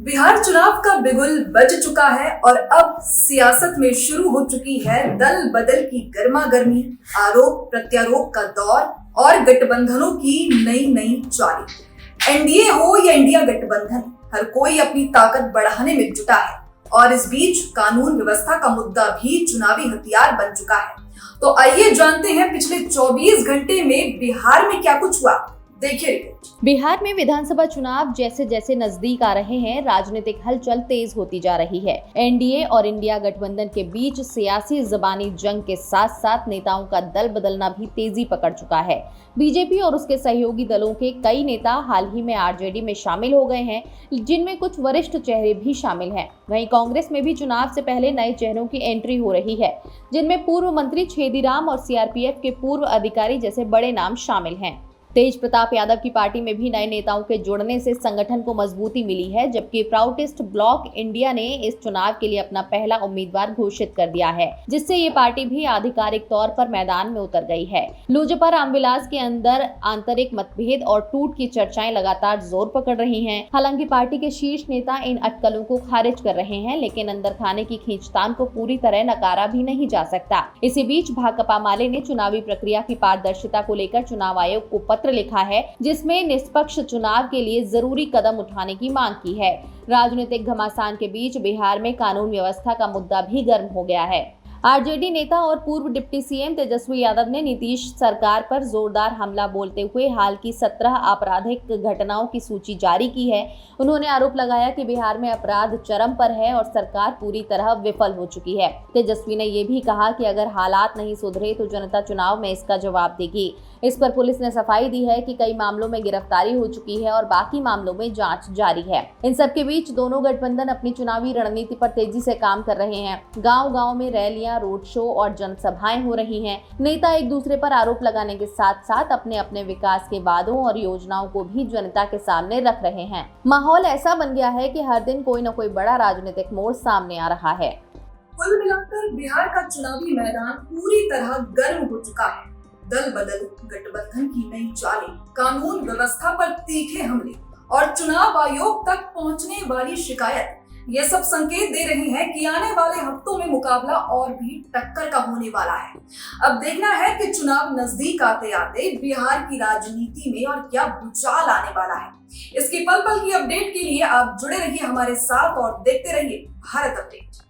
बिहार चुनाव का बिगुल बज चुका है और अब सियासत में शुरू हो चुकी है दल बदल की गर्मा गर्मी, आरोप प्रत्यारोप का दौर और गठबंधनों की नई नई चालें। एनडीए हो या इंडिया गठबंधन, हर कोई अपनी ताकत बढ़ाने में जुटा है और इस बीच कानून व्यवस्था का मुद्दा भी चुनावी हथियार बन चुका है। तो आइए जानते हैं पिछले 24 घंटे में बिहार में क्या कुछ हुआ। देखिए रिपोर्ट। बिहार में विधानसभा चुनाव जैसे जैसे नजदीक आ रहे हैं, राजनीतिक हलचल तेज होती जा रही है। एनडीए और इंडिया गठबंधन के बीच सियासी जबानी जंग के साथ साथ नेताओं का दल बदलना भी तेजी पकड़ चुका है। बीजेपी और उसके सहयोगी दलों के कई नेता हाल ही में आरजेडी में शामिल हो गए हैं, जिनमें कुछ वरिष्ठ चेहरे भी शामिल हैं। वहीं कांग्रेस में भी चुनाव से पहले नए चेहरों की एंट्री हो रही है, जिनमें पूर्व मंत्री छेदीराम और सीआरपीएफ के पूर्व अधिकारी जैसे बड़े नाम शामिल हैं। तेज प्रताप यादव की पार्टी में भी नए नेताओं के जुड़ने से संगठन को मजबूती मिली है, जबकि प्राउडिस्ट ब्लॉक इंडिया ने इस चुनाव के लिए अपना पहला उम्मीदवार घोषित कर दिया है, जिससे ये पार्टी भी आधिकारिक तौर पर मैदान में उतर गई है। लोजपा रामविलास के अंदर आंतरिक मतभेद और टूट की चर्चाएं लगातार जोर पकड़ रही हैं। हालांकि पार्टी के शीर्ष नेता इन अटकलों को खारिज कर रहे हैं, लेकिन अंदर खाने की खींचतान को पूरी तरह नकारा भी नहीं जा सकता। इसी बीच भाकपा माले ने चुनावी प्रक्रिया की पारदर्शिता को लेकर चुनाव आयोग को पत्र लिखा है, जिसमें निष्पक्ष चुनाव के लिए जरूरी कदम उठाने की मांग की है। राजनीतिक घमासान के बीच बिहार में कानून व्यवस्था का मुद्दा भी गर्म हो गया है। आरजेडी नेता और पूर्व डिप्टी सीएम तेजस्वी यादव ने नीतीश सरकार पर जोरदार हमला बोलते हुए हाल की 17 आपराधिक घटनाओं की सूची जारी की है। उन्होंने आरोप लगाया कि बिहार में अपराध चरम पर है और सरकार पूरी तरह विफल हो चुकी है। तेजस्वी ने यह भी कहा कि अगर हालात नहीं सुधरे तो जनता चुनाव में इसका जवाब देगी। इस पर पुलिस ने सफाई दी है कि कई मामलों में गिरफ्तारी हो चुकी है और बाकी मामलों में जांच जारी है। इन सब के बीच दोनों गठबंधन अपनी चुनावी रणनीति पर तेजी से काम कर रहे हैं। गांव-गांव में रैलियां, रोड शो और जनसभाएं हो रही हैं। नेता एक दूसरे पर आरोप लगाने के साथ साथ अपने अपने विकास के वादों और योजनाओं को भी जनता के सामने रख रहे हैं। माहौल ऐसा बन गया है कि हर दिन कोई न कोई बड़ा राजनीतिक मोड़ सामने आ रहा है। कुल मिलाकर बिहार का चुनावी मैदान पूरी तरह गर्म हो चुका है। दल बदल, गठबंधन की नई चालें, कानून व्यवस्था पर तीखे हमले और चुनाव आयोग तक पहुंचने वाली शिकायत, ये सब संकेत दे रहे हैं कि आने वाले हफ्तों में मुकाबला और भी टक्कर का होने वाला है। अब देखना है कि चुनाव नजदीक आते आते बिहार की राजनीति में और क्या भूचाल आने वाला है। इसकी पल पल की अपडेट के लिए आप जुड़े रहिए हमारे साथ और देखते रहिए भारत अपडेट।